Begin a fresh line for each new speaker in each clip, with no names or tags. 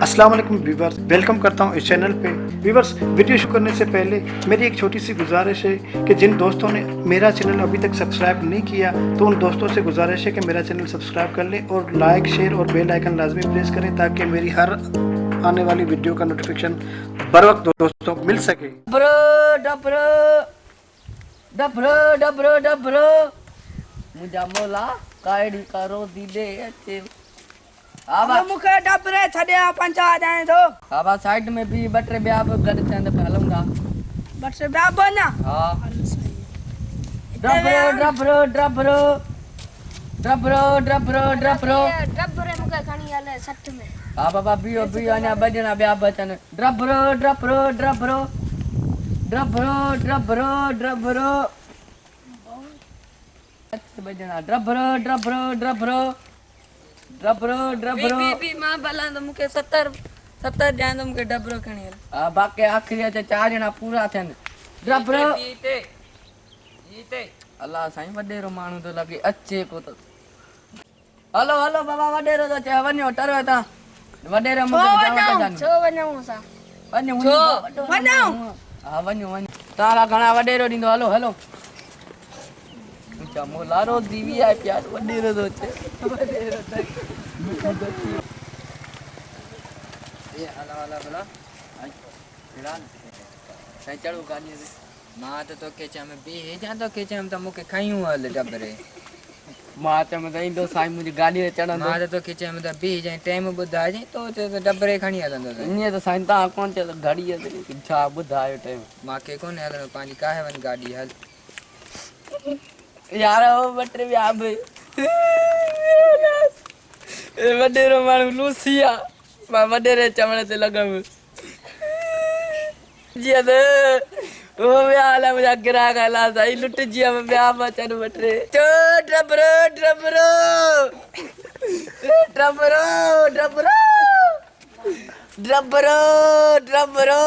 अस्सलाम वालेकुम viewers, welcome करता हूँ इस चैनल पे। व्यूवर्स, वीडियो शुरू करने से पहले मेरी एक छोटी सी गुजारिश है कि जिन दोस्तों ने मेरा चैनल अभी तक सब्सक्राइब नहीं किया तो उन दोस्तों से गुजारिश है कि मेरा चैनल सब्सक्राइब कर लें और लाइक, शेयर और बेल आइकन लाजमी प्रेस करें ताकि मेरी हर आने वाली वीडियो का नोटिफिकेशन बर वक्त दोस्तों को मिल सके।
डब्रो डब्रो डब्रो डब्रो डब्रो मुझा मोला कायड़ी करो दिले अच्छे आबा
मुखे डबरे छड़िया पंचा जाए तो
आबा साइड में भी बटरे ब्याह गड चंद पहलूंगा
बट से ब्याह बना
हां डब्रो डब्रो डब्रो डब्रो डब्रो डब्रो
डबरे मुके खणी आले सट में
आ बाबा बियो बियो ना बजना ब्याह बचन डब्रो डब्रो डब्रो डब्रो डब्रो डब्रो बजना डब्रो डब्रो डब्रो डब्रो डब्रो
बी मां भला तो मुके 70 जाए तो मुके डबरो खणी आले
आ बाकी आखिरी अचे 4 जना पूरा थियन डब्रो
जीते
अल्लाह साईं वडेरो माण्हू तो लगे अचे को तो हलो हलो बाबा वडेरो तो चे वन्यो टरो ता वडेरो मुके जावता
छो वणो सा
वन्यो
वञो
हा वन्यो वन्यो तारा घणा वडेरो दींदो हलो हलो मुचा मोलारो दीवी आ प्यार वडेरो तो चे वडेरो तो ये हला हला भला फिरान साईं चढ़ो गाड़ी से
मां तो केचा में बी हे जा तो केचा में तो मुके खायूं हल डबरे
मां चम दई दो साईं मुझे गाड़ी रे चढ़न
मां तो केचा में तो बी जाए टाइम बुधा जाए तो डबरे खणी हलंदो
इने तो साईं ता कोन चे गाड़ी रे छा बुधायो टाइम
मां के कोन हलनो पानी काहे वन गाड़ी हल
यार ओ बटरे भी आब ए वडेरो मानु लूसिया मा वडेरे चमड़े ते लगम जिया दे ओ व्याला मुझा गिरा गला साई लुट जिया में ब्याह बचन बटरे चो Dubrow Dubrow Dubrow Dubrow Dubrow Dubrow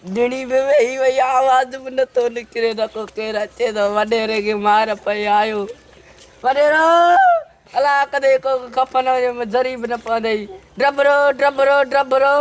डणी में वही वही आवाज न तो निकरे न को केरा चे तो वडेरे के मार पे आयो वडेरो अला कदे को कफन में जरी न पदई डबरो डबरो डबरो